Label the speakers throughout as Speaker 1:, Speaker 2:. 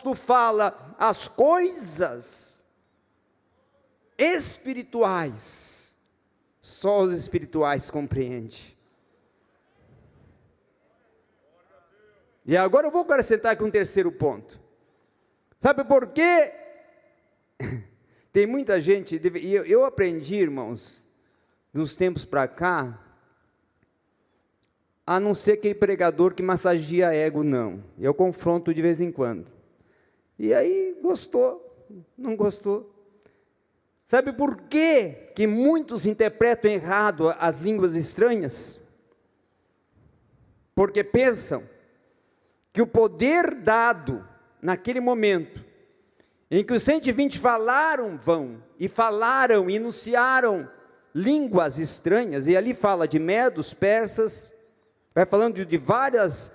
Speaker 1: apóstolo fala as coisas espirituais, só os espirituais compreendem. E agora eu vou acrescentar aqui um terceiro ponto. Sabe por quê? Tem muita gente, e eu aprendi, irmãos, dos tempos para cá, a não ser aquele pregador que massageia ego, não. Eu confronto de vez em quando. E aí, gostou, não gostou. Sabe por quê que muitos interpretam errado as línguas estranhas? Porque pensam que o poder dado naquele momento, em que os 120 falaram, e enunciaram línguas estranhas, e ali fala de medos, persas, vai falando de várias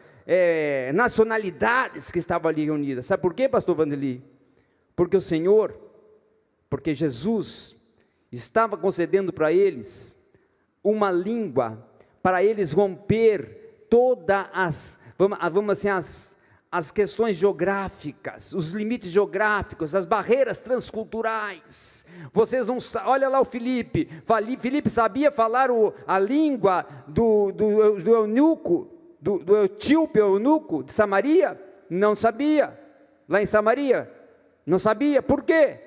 Speaker 1: nacionalidades que estavam ali reunidas. Sabe por quê, pastor Vandeli? Porque o Senhor, porque Jesus estava concedendo para eles uma língua, para eles romper todas as questões geográficas, os limites geográficos, as barreiras transculturais. Vocês não sabem, olha lá o Filipe sabia falar a língua do eunuco, do etíope eunuco de Samaria? Não sabia, lá em Samaria, não sabia. Por quê?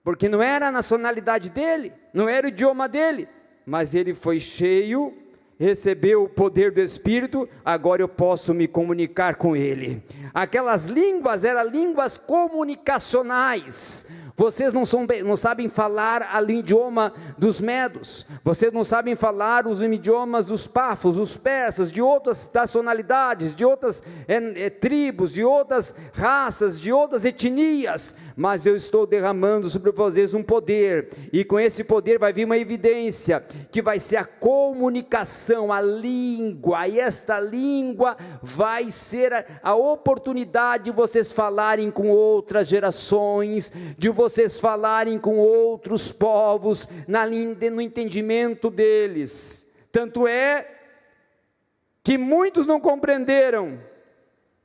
Speaker 1: Porque não era a nacionalidade dele, não era o idioma dele, mas ele foi cheio, recebeu o poder do Espírito, agora eu posso me comunicar com ele. Aquelas línguas eram línguas comunicacionais. Vocês não sabem falar o idioma dos medos, vocês não sabem falar os idiomas dos pafos, dos persas, de outras nacionalidades, de outras tribos, de outras raças, de outras etnias, mas eu estou derramando sobre vocês um poder, e com esse poder vai vir uma evidência, que vai ser a comunicação, a língua, e esta língua vai ser a oportunidade de vocês falarem com outras gerações, de vocês falarem com outros povos, no entendimento deles. Tanto é que muitos não compreenderam,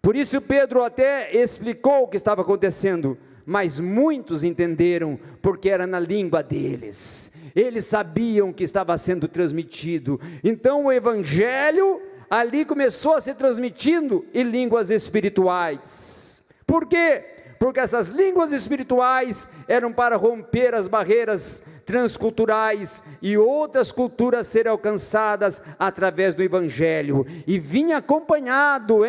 Speaker 1: por isso Pedro até explicou o que estava acontecendo, mas muitos entenderam, porque era na língua deles, eles sabiam o que estava sendo transmitido. Então o evangelho ali começou a ser transmitido em línguas espirituais. Por quê? Porque essas línguas espirituais eram para romper as barreiras transculturais e outras culturas serem alcançadas através do evangelho, e vinha acompanhado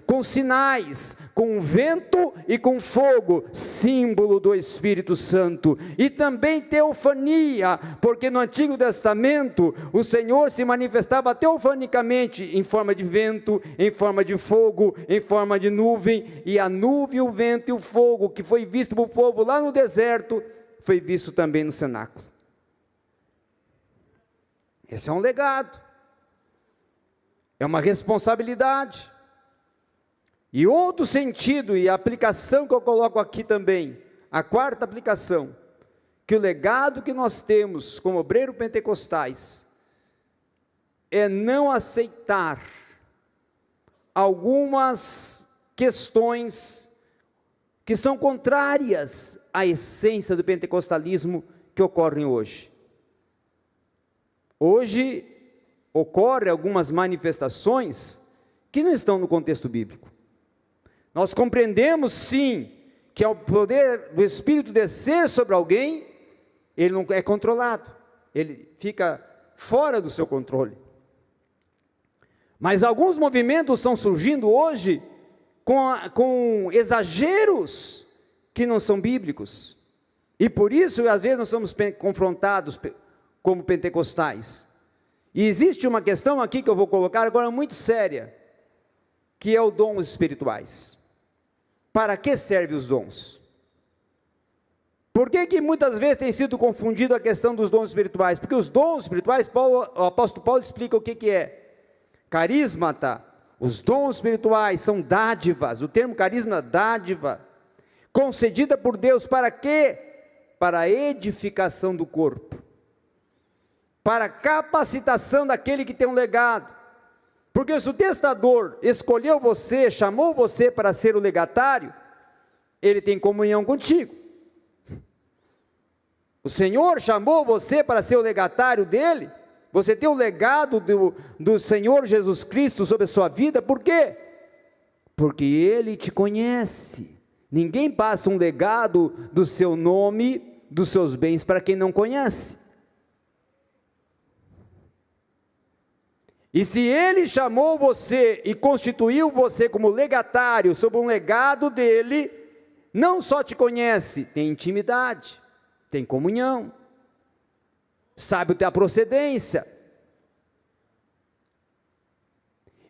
Speaker 1: com sinais, com vento e com fogo, símbolo do Espírito Santo, e também teofania, porque no Antigo Testamento o Senhor se manifestava teofanicamente em forma de vento, em forma de fogo, em forma de nuvem, e a nuvem, o vento e o fogo que foi visto por povo lá no deserto, foi visto também no cenáculo. Esse é um legado, é uma responsabilidade. E outro sentido e aplicação que eu coloco aqui também, a quarta aplicação, que o legado que nós temos como obreiros pentecostais é não aceitar algumas questões que são contrárias à essência do pentecostalismo que ocorrem hoje. Hoje ocorrem algumas manifestações que não estão no contexto bíblico. Nós compreendemos sim, que ao poder do Espírito descer sobre alguém, ele não é controlado, ele fica fora do seu controle. Mas alguns movimentos estão surgindo hoje, com exageros que não são bíblicos, e por isso às vezes nós somos confrontados como pentecostais. E existe uma questão aqui que eu vou colocar agora muito séria, que é o dons espirituais. Para que servem os dons? Por que muitas vezes tem sido confundido a questão dos dons espirituais? Porque os dons espirituais, o apóstolo Paulo explica o que é. Carismata, os dons espirituais são dádivas, o termo carisma, dádiva, concedida por Deus, para quê? Para a edificação do corpo, para a capacitação daquele que tem um legado. Porque se o testador escolheu você, chamou você para ser o legatário, Ele tem comunhão contigo. O Senhor chamou você para ser o legatário dele. Você tem o legado do Senhor Jesus Cristo sobre a sua vida. Por quê? Porque Ele te conhece. Ninguém passa um legado do seu nome, dos seus bens, para quem não conhece. E se Ele chamou você e constituiu você como legatário sobre um legado dele, não só te conhece, tem intimidade, tem comunhão, sabe a procedência.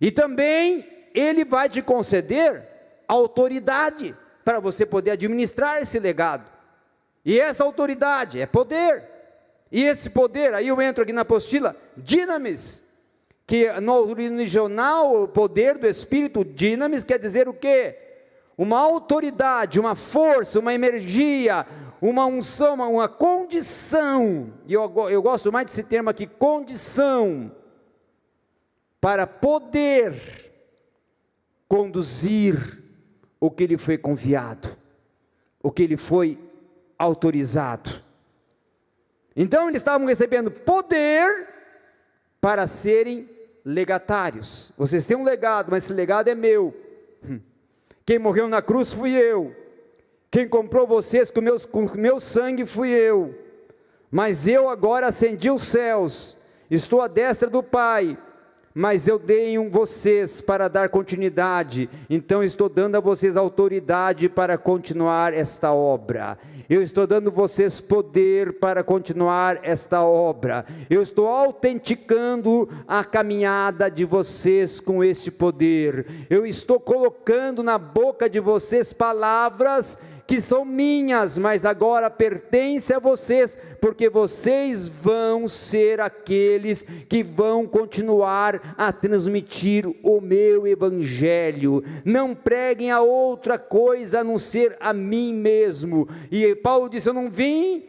Speaker 1: E também Ele vai te conceder autoridade para você poder administrar esse legado. E essa autoridade é poder. E esse poder, aí eu entro aqui na apostila, dinamis, que no original, o poder do Espírito, dinamis, quer dizer o quê? Uma autoridade, uma força, uma energia, uma unção, uma condição, e eu gosto mais desse termo aqui, condição, para poder conduzir o que lhe foi confiado, o que lhe foi autorizado. Então eles estavam recebendo poder para serem legatários. Vocês têm um legado, mas esse legado é meu. Quem morreu na cruz fui eu. Quem comprou vocês com meu sangue fui eu. Mas eu agora ascendi os céus, estou à destra do Pai, mas eu dei vocês para dar continuidade, então estou dando a vocês autoridade para continuar esta obra. Eu estou dando a vocês poder para continuar esta obra. Eu estou autenticando a caminhada de vocês com este poder. Eu estou colocando na boca de vocês palavras que são minhas, mas agora pertencem a vocês, porque vocês vão ser aqueles que vão continuar a transmitir o meu evangelho. Não preguem a outra coisa a não ser a mim mesmo. E Paulo disse: eu não vim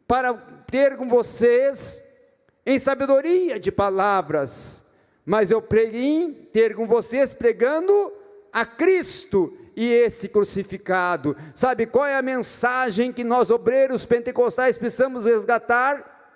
Speaker 1: para ter com vocês em sabedoria de palavras, mas eu preguei ter com vocês pregando a Cristo e esse crucificado. Sabe qual é a mensagem que nós obreiros pentecostais precisamos resgatar?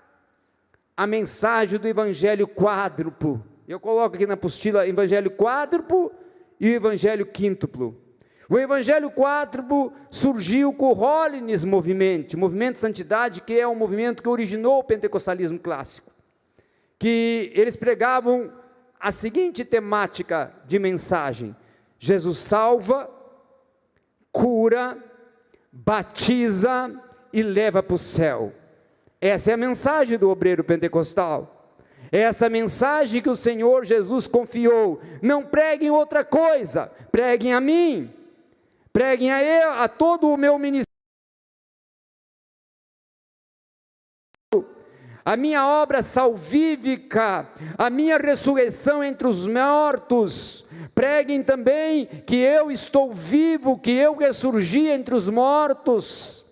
Speaker 1: A mensagem do evangelho quádruplo. Eu coloco aqui na apostila evangelho quádruplo e o evangelho quíntuplo. O evangelho quádruplo surgiu com o Holiness Movement, o movimento de santidade, que é um movimento que originou o pentecostalismo clássico, que eles pregavam a seguinte temática de mensagem: Jesus salva, cura, batiza e leva para o céu. Essa é a mensagem do obreiro pentecostal. É essa mensagem que o Senhor Jesus confiou. Não preguem outra coisa, preguem a mim, preguem a eu, a todo o meu ministério, a minha obra salvífica, a minha ressurreição entre os mortos. Preguem também que eu estou vivo, que eu ressurgi entre os mortos.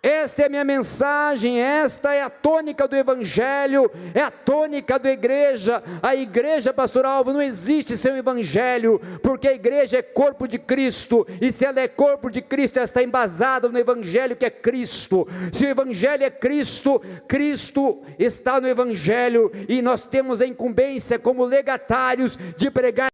Speaker 1: Esta é a minha mensagem, esta é a tônica do evangelho, é a tônica da igreja. A igreja, pastor Alvo, não existe sem o evangelho, porque a igreja é corpo de Cristo, e se ela é corpo de Cristo, ela está embasada no evangelho que é Cristo. Se o evangelho é Cristo, Cristo está no evangelho, e nós temos a incumbência como legatários de pregar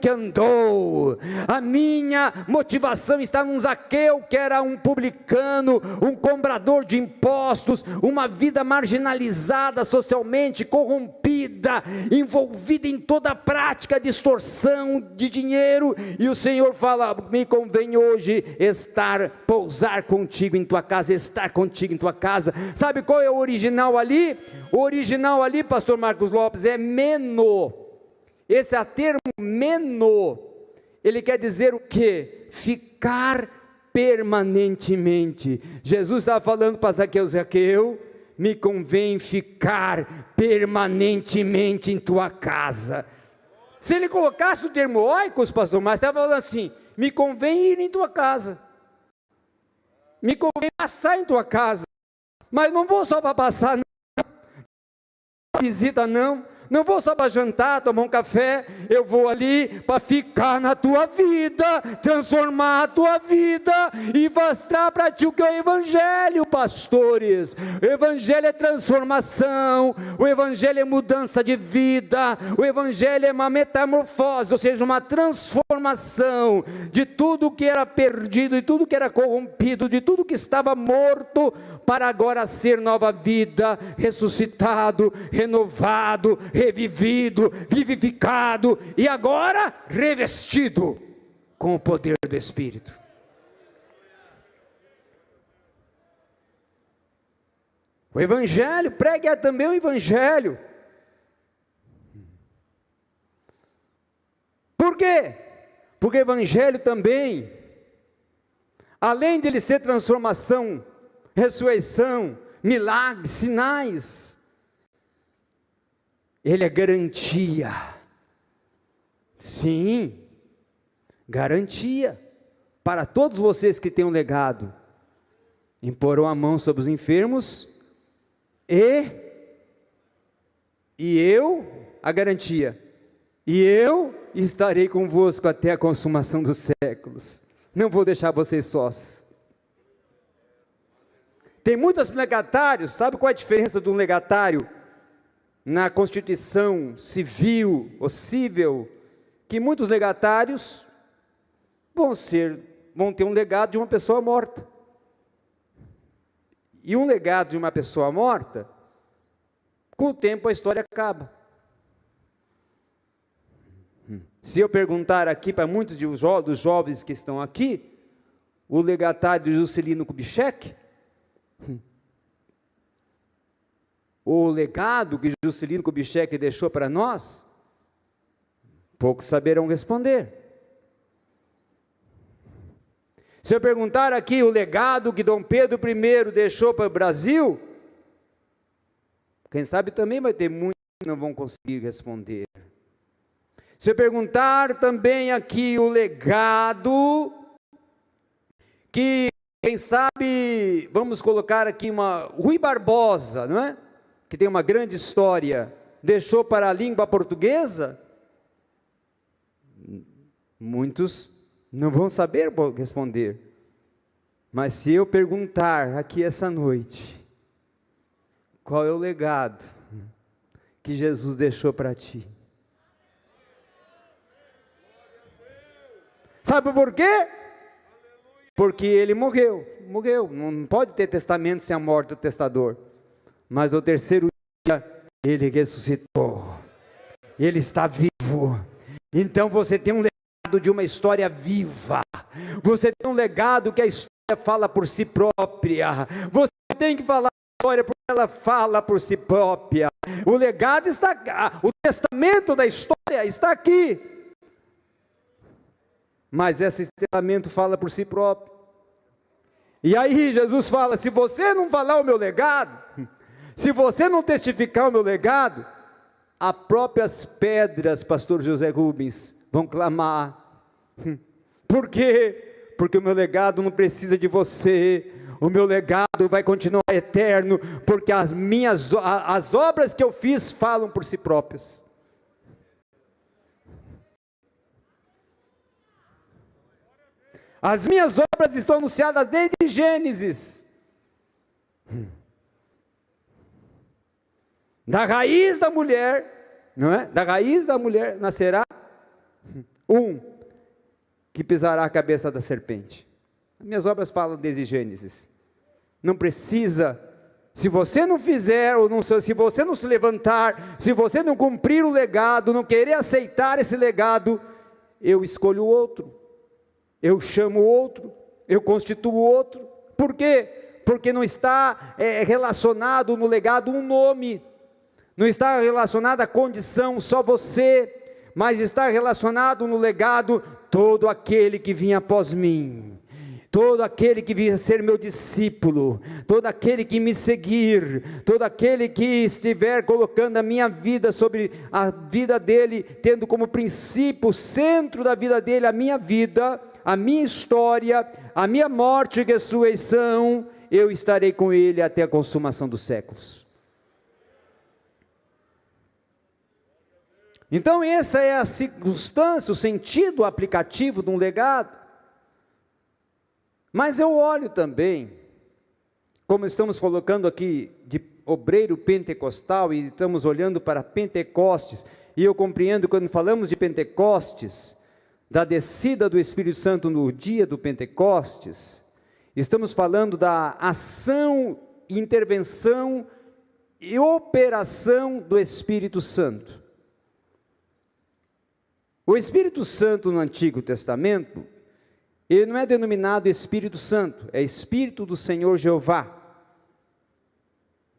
Speaker 1: que andou. A minha motivação está num Zaqueu, que era um publicano, um cobrador de impostos, uma vida marginalizada socialmente, corrompida, envolvida em toda a prática de extorsão de dinheiro, e o Senhor fala: me convém hoje pousar contigo em tua casa, estar contigo em tua casa. Sabe qual é o original ali? O original ali, pastor Marcos Lopes, é meno. Esse é o termo meno, ele quer dizer o quê? Ficar permanentemente. Jesus estava falando para Zaqueu: Zaqueu, me convém ficar permanentemente em tua casa. Se ele colocasse o termo oikos, pastor, mas estava falando assim, me convém ir em tua casa, me convém passar em tua casa, mas não vou só para passar, não, visita não vou só para jantar, tomar um café, eu vou ali para ficar na tua vida, transformar a tua vida e mostrar para ti o que é o Evangelho, pastores. O Evangelho é transformação, o Evangelho é mudança de vida, o Evangelho é uma metamorfose, ou seja, uma transformação de tudo que era perdido, de tudo que era corrompido, de tudo que estava morto, para agora ser nova vida, ressuscitado, renovado, revivido, vivificado e agora revestido com o poder do Espírito. O Evangelho, pregue também o Evangelho. Por quê? Porque o Evangelho também, além de ele ser transformação, ressurreição, milagres, sinais, ele é garantia. Sim, garantia para todos vocês que têm um legado. Imporão a mão sobre os enfermos e eu, a garantia, e eu estarei convosco até a consumação dos séculos. Não vou deixar vocês sós. Tem muitos legatários, sabe qual é a diferença de um legatário na Constituição Civil ou Cível? Que muitos legatários vão ter um legado de uma pessoa morta. E um legado de uma pessoa morta, com o tempo a história acaba. Se eu perguntar aqui para muitos dos jovens que estão aqui, o legatário de Juscelino Kubitschek, o legado que Juscelino Kubitschek deixou para nós, poucos saberão responder. Se eu perguntar aqui o legado que Dom Pedro I deixou para o Brasil, quem sabe também vai ter muitos que não vão conseguir responder. Se eu perguntar também aqui o legado que, quem sabe, vamos colocar aqui Rui Barbosa, não é? Que tem uma grande história, deixou para a língua portuguesa, muitos não vão saber responder. Mas se eu perguntar aqui essa noite, qual é o legado que Jesus deixou para ti? Sabe por quê? Porque ele morreu, não pode ter testamento sem a morte do testador, mas no terceiro dia, ele ressuscitou, ele está vivo. Então você tem um legado de uma história viva, você tem um legado que a história fala por si própria, você tem que falar a história porque ela fala por si própria, o legado está, o testamento da história está aqui, mas esse testamento fala por si próprio. E aí Jesus fala, se você não falar o meu legado, se você não testificar o meu legado, as próprias pedras, pastor José Rubens, vão clamar. Por quê? Porque o meu legado não precisa de você, o meu legado vai continuar eterno, porque as obras que eu fiz falam por si próprias. As minhas obras estão anunciadas desde Gênesis. Da raiz da mulher, não é? Da raiz da mulher nascerá um que pisará a cabeça da serpente. As minhas obras falam desde Gênesis. Não precisa, se você não fizer, ou não, se você não se levantar, se você não cumprir o legado, não querer aceitar esse legado, eu escolho outro. Eu chamo outro, eu constituo outro. Por quê? Porque não está relacionado no legado um nome, não está relacionado à condição só você, mas está relacionado no legado todo aquele que vinha após mim. Todo aquele que vier ser meu discípulo, todo aquele que me seguir, todo aquele que estiver colocando a minha vida sobre a vida dele, tendo como princípio, centro da vida dele, a minha vida, a minha história, a minha morte e ressurreição, eu estarei com ele até a consumação dos séculos. Então essa é a circunstância, o sentido aplicativo de um legado. Mas eu olho também, como estamos colocando aqui de obreiro pentecostal, e estamos olhando para Pentecostes, e eu compreendo quando falamos de Pentecostes, da descida do Espírito Santo no dia do Pentecostes, estamos falando da ação, intervenção e operação do Espírito Santo. O Espírito Santo no Antigo Testamento, ele não é denominado Espírito Santo, é Espírito do Senhor Jeová.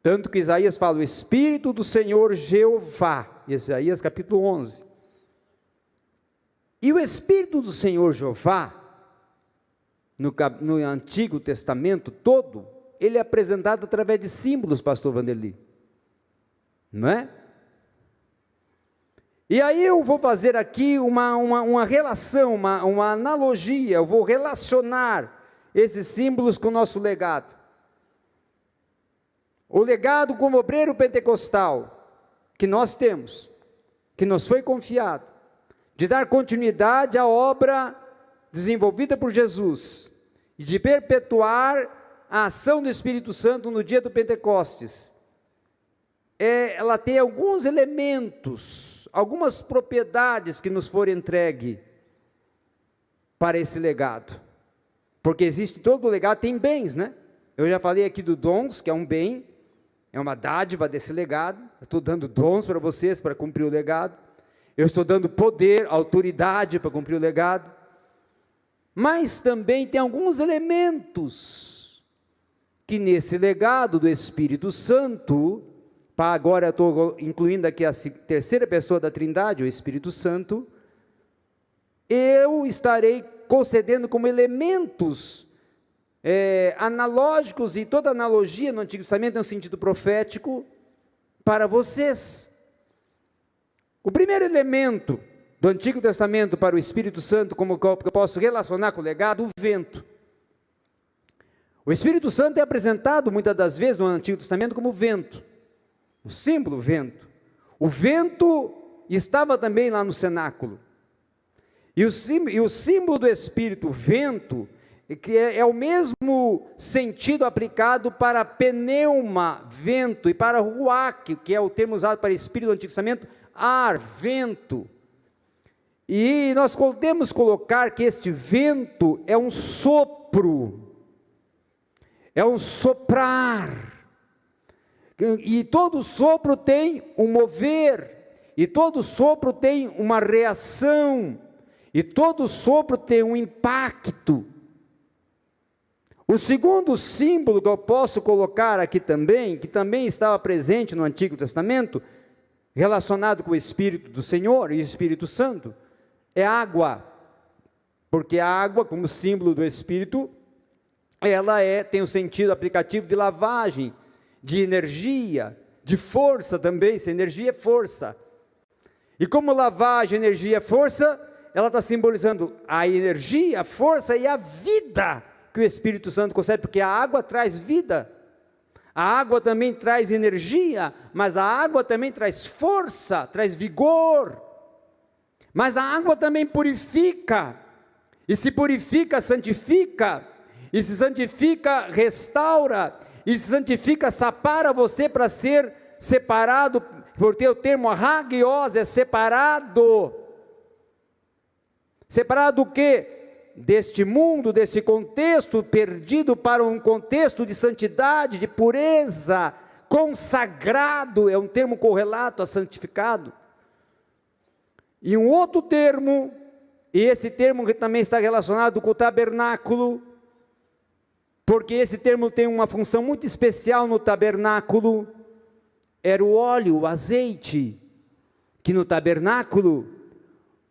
Speaker 1: Tanto que Isaías fala, o Espírito do Senhor Jeová, Isaías capítulo 11. E o Espírito do Senhor Jeová, no Antigo Testamento todo, ele é apresentado através de símbolos, pastor Vanderly, não é? E aí eu vou fazer aqui uma relação, uma analogia, eu vou relacionar esses símbolos com o nosso legado. O legado como obreiro pentecostal, que nós temos, que nos foi confiado, de dar continuidade à obra desenvolvida por Jesus, e de perpetuar a ação do Espírito Santo no dia do Pentecostes, ela tem alguns elementos, algumas propriedades que nos foram entregues para esse legado, porque existe todo legado, tem bens, né? Eu já falei aqui do dons, que é um bem, é uma dádiva desse legado, eu estou dando dons para vocês, para cumprir o legado, eu estou dando poder, autoridade para cumprir o legado, mas também tem alguns elementos, que nesse legado do Espírito Santo, agora eu estou incluindo aqui a terceira pessoa da Trindade, o Espírito Santo, eu estarei concedendo como elementos analógicos, e toda analogia no Antigo Testamento tem um sentido profético para vocês. O primeiro elemento do Antigo Testamento para o Espírito Santo, como que eu posso relacionar com o legado, o vento. O Espírito Santo é apresentado muitas das vezes no Antigo Testamento como vento. O símbolo vento. O vento estava também lá no cenáculo. E o símbolo do Espírito, vento, que é o mesmo sentido aplicado para pneuma, vento, e para ruach, que é o termo usado para Espírito do Antigo Testamento, ar, vento. E nós podemos colocar que este vento é um sopro, é um soprar. E todo sopro tem um mover, e todo sopro tem uma reação, e todo sopro tem um impacto. O segundo símbolo que eu posso colocar aqui também, que também estava presente no Antigo Testamento, relacionado com o Espírito do Senhor e o Espírito Santo, é água, porque a água, como símbolo do Espírito, ela tem um sentido aplicativo de lavagem, de energia, de força também, se energia é força, e como lavagem, energia é força, ela está simbolizando a energia, a força e a vida, que o Espírito Santo concede, porque a água traz vida, a água também traz energia, mas a água também traz força, traz vigor, mas a água também purifica, e se purifica, santifica, e se santifica, restaura, e se santifica, separa você para ser separado, porque o termo hagios é separado. Separado do quê? Deste mundo, desse contexto perdido para um contexto de santidade, de pureza, consagrado, é um termo correlato a santificado. E um outro termo, e esse termo que também está relacionado com o tabernáculo, porque esse termo tem uma função muito especial no tabernáculo, era o óleo, o azeite, que no tabernáculo,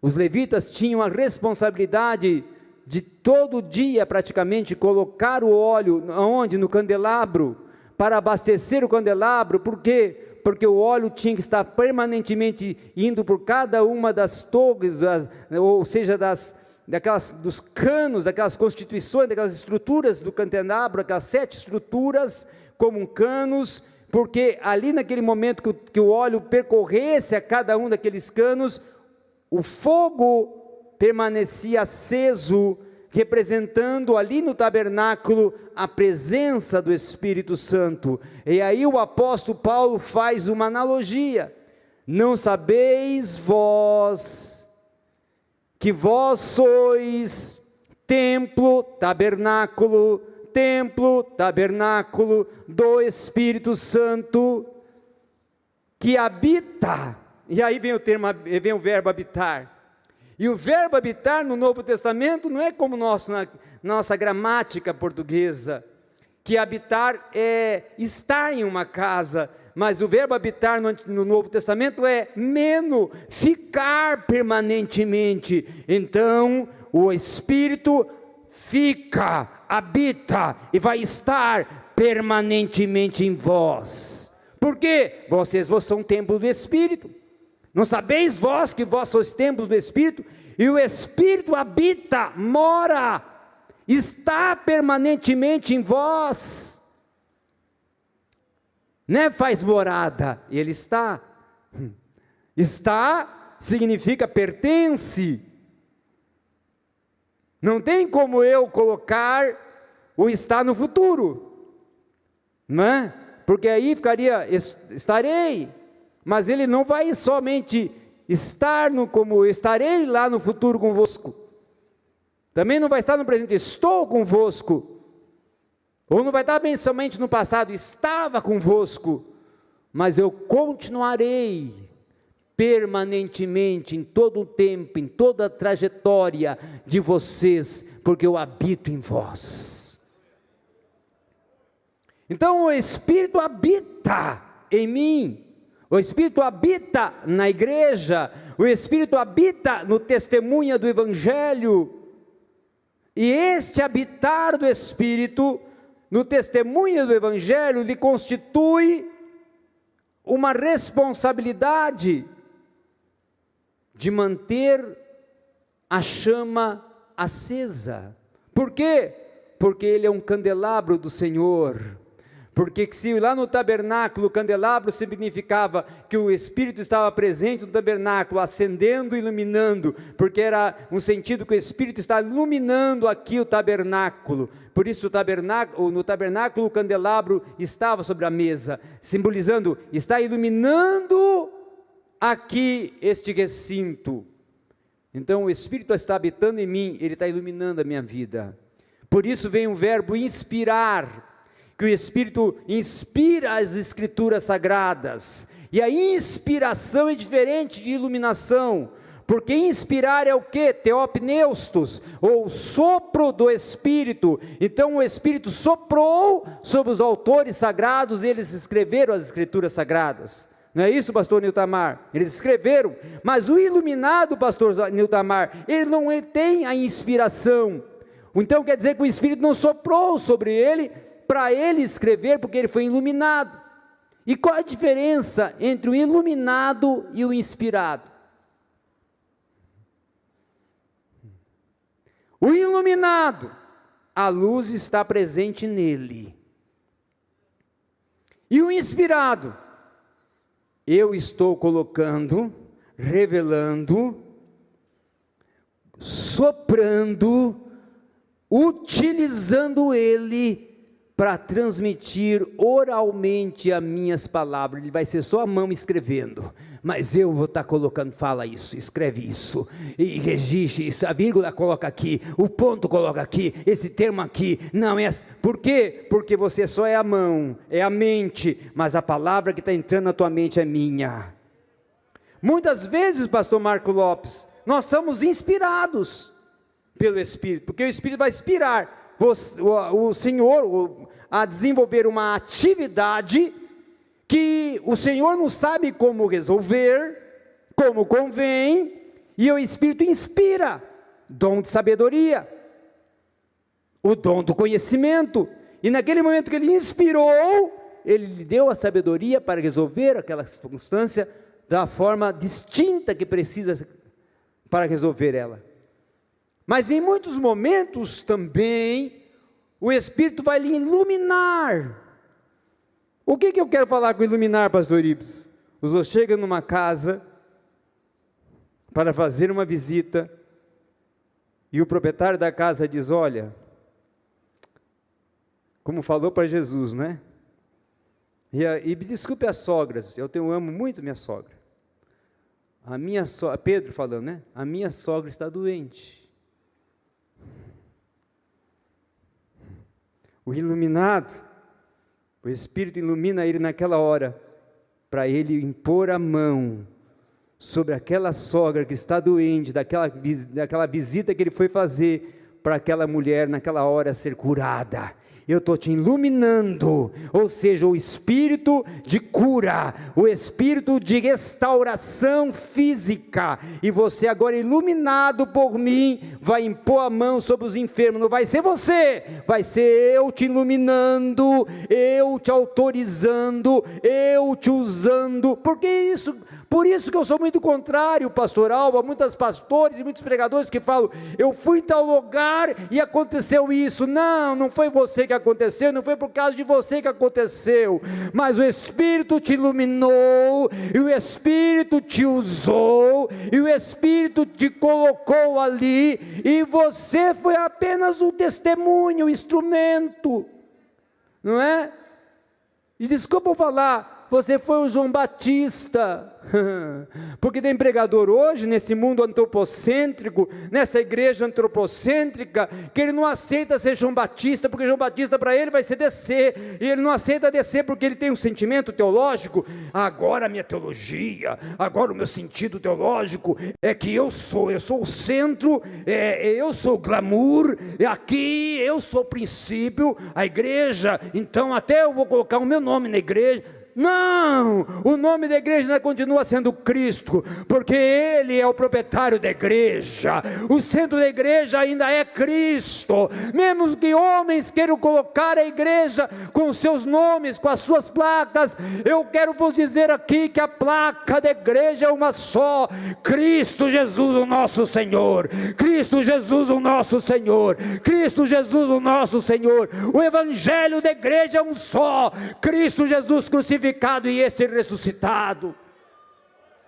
Speaker 1: os levitas tinham a responsabilidade de todo dia praticamente colocar o óleo, aonde? No candelabro, para abastecer o candelabro. Por quê? Porque o óleo tinha que estar permanentemente indo por cada uma das torres, ou seja, dos canos, daquelas constituições, daquelas estruturas do candelabro, aquelas 7 estruturas como canos, porque ali naquele momento que o óleo percorresse a cada um daqueles canos, o fogo permanecia aceso, representando ali no tabernáculo a presença do Espírito Santo. E aí o apóstolo Paulo faz uma analogia: não sabeis vós que vós sois templo, tabernáculo do Espírito Santo, que habita, e aí vem o verbo habitar. E o verbo habitar no Novo Testamento não é como nossa gramática portuguesa, que habitar é estar em uma casa, mas o verbo habitar no Novo Testamento é meno, ficar permanentemente. Então, o Espírito fica, habita e vai estar permanentemente em vós. Por quê? Vocês são templo do Espírito. Não sabeis vós que vós sois templos do Espírito, e o Espírito habita, mora, está permanentemente em vós, né? Faz morada, e ele está significa pertence. Não tem como eu colocar o está no futuro, não é? Porque aí ficaria, estarei, mas ele não vai somente estar como estarei lá no futuro convosco, também não vai estar no presente, estou convosco, ou não vai estar bem somente no passado, estava convosco, mas eu continuarei permanentemente, em todo o tempo, em toda a trajetória de vocês, porque eu habito em vós. Então o Espírito habita em mim, o Espírito habita na igreja, o Espírito habita no testemunho do Evangelho, e este habitar do Espírito no testemunho do Evangelho lhe constitui uma responsabilidade de manter a chama acesa. Por quê? Porque ele é um candelabro do Senhor. Porque se lá no tabernáculo o candelabro significava que o Espírito estava presente no tabernáculo, acendendo e iluminando, porque era um sentido que o Espírito está iluminando aqui o tabernáculo. Por isso no tabernáculo o candelabro estava sobre a mesa, simbolizando, está iluminando aqui este recinto. Então o Espírito está habitando em mim, ele está iluminando a minha vida. Por isso vem o verbo inspirar, que o Espírito inspira as Escrituras Sagradas, e a inspiração é diferente de iluminação, porque inspirar é o que? Theopneustos, ou sopro do Espírito. Então o Espírito soprou sobre os autores sagrados, e eles escreveram as Escrituras Sagradas. Não é isso, pastor Niltamar? Eles escreveram, mas o iluminado, pastor Niltamar, ele não tem a inspiração. Então quer dizer que o Espírito não soprou sobre ele, para ele escrever, porque ele foi iluminado. E qual a diferença entre o iluminado e o inspirado? O iluminado, a luz está presente nele. E o inspirado, eu estou colocando, revelando, soprando, utilizando ele para transmitir oralmente as minhas palavras. Ele vai ser só a mão escrevendo, mas eu vou estar colocando, fala isso, escreve isso, e registre isso, a vírgula coloca aqui, o ponto coloca aqui, esse termo aqui, não é, por quê? Porque você só é a mão, é a mente, mas a palavra que está entrando na tua mente é minha. Muitas vezes, pastor Marco Lopes, nós somos inspirados pelo Espírito, porque o Espírito vai inspirar o Senhor a desenvolver uma atividade que o Senhor não sabe como resolver, como convém, e o Espírito inspira, dom de sabedoria, o dom do conhecimento. E naquele momento que ele inspirou, ele lhe deu a sabedoria para resolver aquela circunstância da forma distinta que precisa para resolver ela. Mas em muitos momentos também, o Espírito vai lhe iluminar. O que eu quero falar com iluminar, pastor Ibs? O senhor chega numa casa para fazer uma visita, e o proprietário da casa diz: olha, como falou para Jesus, né? E me desculpe as sogras, eu amo muito minha sogra. Pedro falando, né? A minha sogra está doente. O iluminado, o Espírito ilumina ele naquela hora, para ele impor a mão sobre aquela sogra que está doente, daquela visita que ele foi fazer, para aquela mulher naquela hora ser curada. Eu estou te iluminando, ou seja, o espírito de cura, o espírito de restauração física, e você agora iluminado por mim, vai impor a mão sobre os enfermos. Não vai ser você, vai ser eu te iluminando, eu te autorizando, eu te usando. Por isso que eu sou muito contrário, pastor Alba, muitos pastores e muitos pregadores que falam: eu fui em tal lugar e aconteceu isso. Não foi você que aconteceu, não foi por causa de você que aconteceu, mas o Espírito te iluminou, e o Espírito te usou, e o Espírito te colocou ali, e você foi apenas um testemunho, um instrumento, não é? E desculpa eu falar, você foi o João Batista, porque tem pregador hoje, nesse mundo antropocêntrico, nessa igreja antropocêntrica, que ele não aceita ser João Batista, porque João Batista para ele vai ser descer, e ele não aceita descer porque ele tem um sentimento teológico. Agora a minha teologia, agora o meu sentido teológico é que eu sou o centro, eu sou o glamour, aqui eu sou o princípio, a igreja, então até eu vou colocar o meu nome na igreja. Não, o nome da igreja continua sendo Cristo, porque Ele é o proprietário da igreja, o centro da igreja ainda é Cristo, mesmo que homens queiram colocar a igreja com os seus nomes, com as suas placas, eu quero vos dizer aqui que a placa da igreja é uma só: Cristo Jesus o nosso Senhor, Cristo Jesus o nosso Senhor, Cristo Jesus o nosso Senhor. O evangelho da igreja é um só: Cristo Jesus crucificado e esse ressuscitado.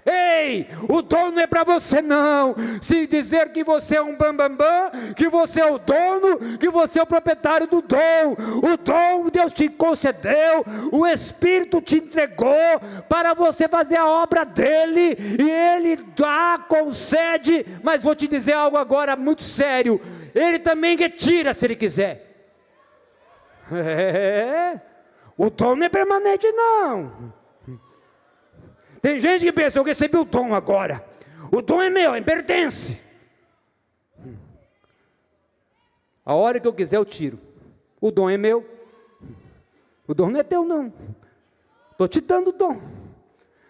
Speaker 1: Ei, o dom não é para você não, se dizer que você é um bambambam, que você é o dono, que você é o proprietário do dom. O dom Deus te concedeu, o Espírito te entregou para você fazer a obra dele, e ele dá, concede, mas vou te dizer algo agora muito sério: ele também retira se ele quiser. O dom não é permanente não. Tem gente que pensa: eu recebi o dom agora, o dom é meu, me pertence. A hora que eu quiser eu tiro. O dom é meu, o dom não é teu não. Estou te dando o dom,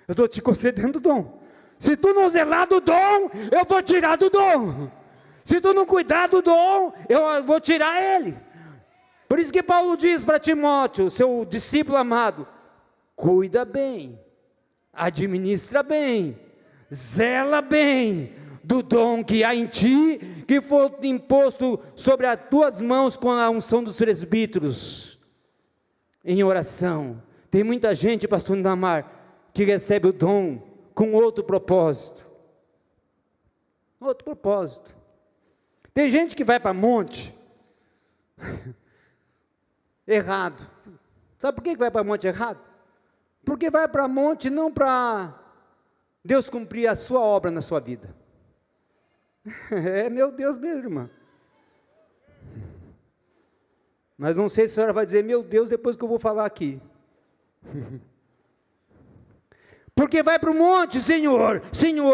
Speaker 1: eu estou te concedendo o dom. Se tu não zelar do dom, eu vou tirar do dom. Se tu não cuidar do dom, eu vou tirar ele. Por isso que Paulo diz para Timóteo, seu discípulo amado: cuida bem, administra bem, zela bem do dom que há em ti, que foi imposto sobre as tuas mãos com a unção dos presbíteros, em oração. Tem muita gente, pastor Damar, que recebe o dom com outro propósito. Tem gente que vai para monte errado. Sabe por que vai para monte errado? Porque vai para monte não para Deus cumprir a sua obra na sua vida. Meu Deus mesmo, irmã. Mas não sei se a senhora vai dizer meu Deus depois que eu vou falar aqui. Porque vai para o monte, Senhor,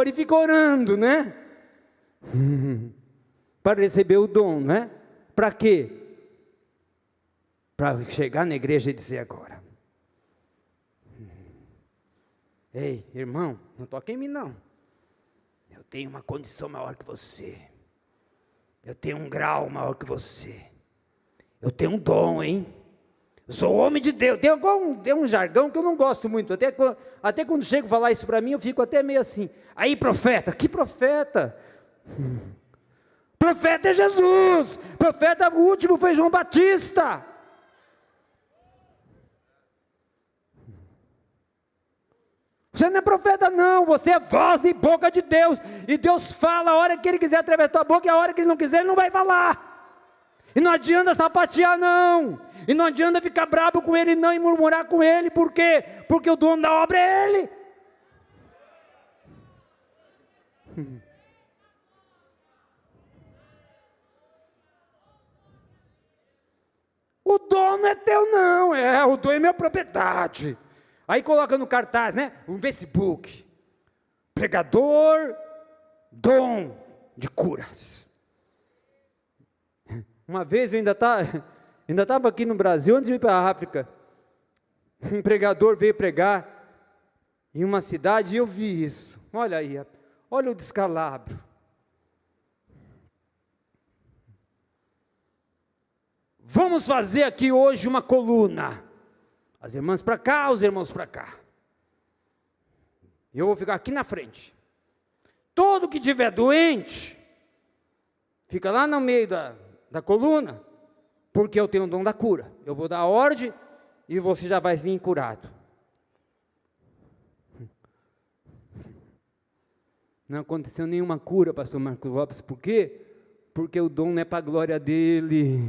Speaker 1: e fica orando, né? Para receber o dom, né? Para quê? Para chegar na igreja e dizer agora: ei, irmão, não toque em mim não, eu tenho uma condição maior que você, eu tenho um grau maior que você, Eu tenho um dom, hein? Eu sou homem de Deus. Tem um jargão que eu não gosto muito. Até quando chego a falar isso para mim, eu fico até meio assim. Aí, profeta, que profeta? Profeta é Jesus. Profeta, o último foi João Batista. Você não é profeta não, você é voz e boca de Deus. E Deus fala a hora que Ele quiser através da tua boca, e a hora que Ele não quiser, Ele não vai falar. E não adianta sapatear não. E não adianta ficar bravo com Ele não e murmurar com Ele. Por quê? Porque o dono da obra é Ele. O dono não é teu não, o dono é minha propriedade. Aí coloca no cartaz, né, no Facebook, pregador, dom de curas. Uma vez eu ainda estava aqui no Brasil, antes de ir para a África, um pregador veio pregar em uma cidade e eu vi isso. Olha aí, olha o descalabro. Vamos fazer aqui hoje uma coluna. As irmãs para cá, os irmãos para cá. Eu vou ficar aqui na frente. Todo que tiver doente, fica lá no meio da coluna, porque eu tenho o dom da cura. Eu vou dar a ordem e você já vai vir curado. Não aconteceu nenhuma cura, pastor Marcos Lopes. Por quê? Porque o dom não é para a glória dele.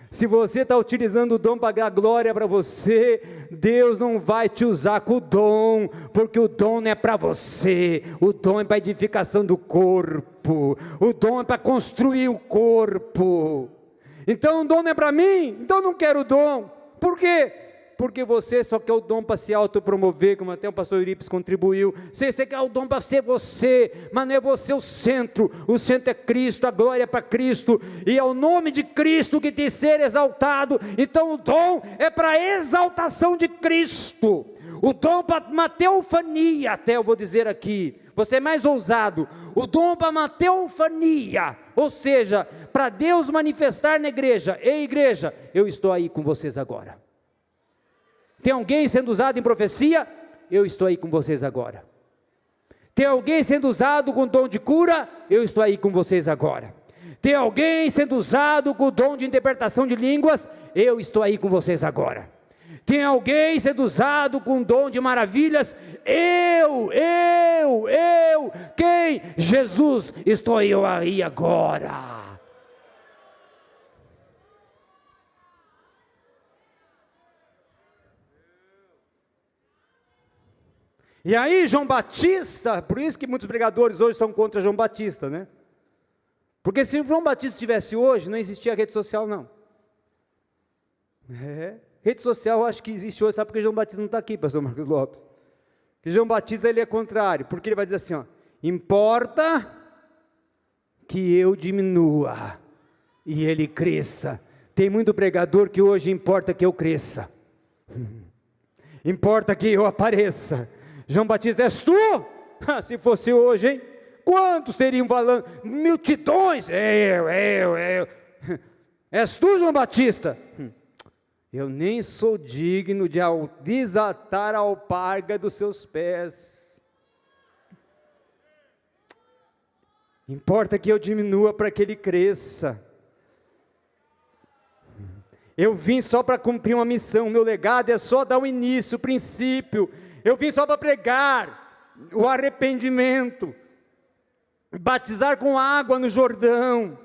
Speaker 1: Se você está utilizando o dom para dar glória para você, Deus não vai te usar com o dom, porque o dom não é para você, o dom é para edificação do corpo, o dom é para construir o corpo. Então o dom não é para mim, então eu não quero o dom. Por quê? Porque você só quer o dom para se autopromover, como até o pastor Euripides contribuiu. Você quer o dom para ser você, mas não é você o centro é Cristo, a glória é para Cristo, e é o nome de Cristo que tem que ser exaltado. Então o dom é para a exaltação de Cristo, o dom para uma teofania, até eu vou dizer aqui, você é mais ousado, o dom para uma teofania, ou seja, para Deus manifestar na igreja. Ei igreja, eu estou aí com vocês agora. Tem alguém sendo usado em profecia? Eu estou aí com vocês agora. Tem alguém sendo usado com dom de cura? Eu estou aí com vocês agora. Tem alguém sendo usado com o dom de interpretação de línguas? Eu estou aí com vocês agora. Tem alguém sendo usado com dom de maravilhas? Quem? Jesus, estou eu aí agora. E aí João Batista, por isso que muitos pregadores hoje são contra João Batista, né? Porque se João Batista estivesse hoje, não existia rede social não. Rede social eu acho que existe hoje, sabe porque João Batista não está aqui, pastor Marcos Lopes? Porque João Batista ele é contrário, porque ele vai dizer assim, ó, importa que eu diminua e ele cresça. Tem muito pregador que hoje importa que eu cresça. Importa que eu apareça. João Batista, és tu? Se fosse hoje, hein? Quantos teriam falando? Multidões. Eu. És tu, João Batista? Eu nem sou digno de desatar a alparga dos seus pés. Importa que eu diminua para que ele cresça. Eu vim só para cumprir uma missão. Meu legado é só dar o início, o princípio. Eu vim só para pregar o arrependimento, batizar com água no Jordão,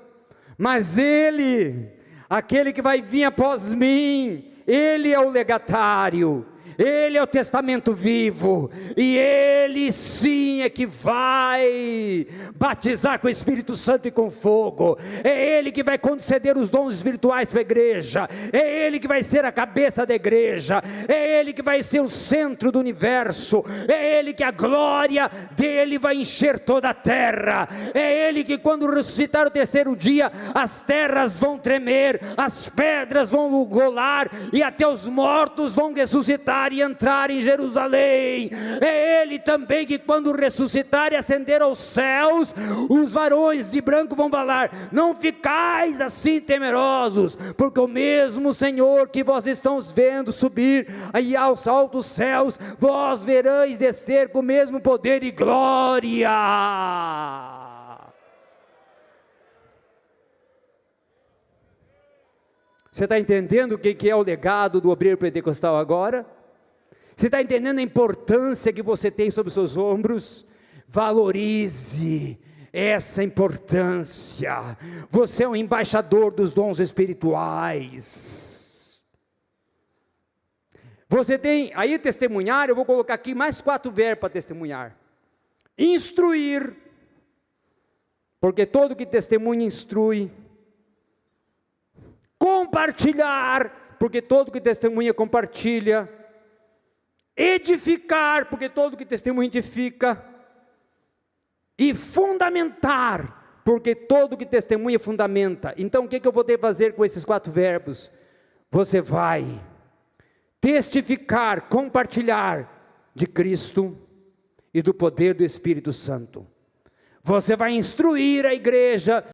Speaker 1: mas Ele, aquele que vai vir após mim, Ele é o legatário, Ele é o testamento vivo, e Ele sim é que vai batizar com o Espírito Santo e com fogo. É Ele que vai conceder os dons espirituais para a igreja, é Ele que vai ser a cabeça da igreja, é Ele que vai ser o centro do universo, é Ele que a glória dEle vai encher toda a terra, é Ele que quando ressuscitar o terceiro dia, as terras vão tremer, as pedras vão rolar, e até os mortos vão ressuscitar e entrar em Jerusalém. É ele também, que quando ressuscitar e ascender aos céus, os varões de branco vão falar: não ficais assim temerosos, porque o mesmo Senhor que vós estão vendo subir aí aos altos céus, vós vereis descer com o mesmo poder e glória. Você está entendendo o que é o legado do obreiro pentecostal agora? Você está entendendo a importância que você tem sobre os seus ombros? Valorize essa importância. Você é um embaixador dos dons espirituais. Você tem, aí testemunhar, eu vou colocar aqui mais 4 verbos para testemunhar. Instruir, porque todo que testemunha instrui. Compartilhar, porque todo que testemunha compartilha. Edificar, porque todo que testemunha edifica. E fundamentar, porque todo que testemunha fundamenta. Então o que eu vou ter que fazer com esses 4 verbos? Você vai testificar, compartilhar de Cristo e do poder do Espírito Santo. Você vai instruir a igreja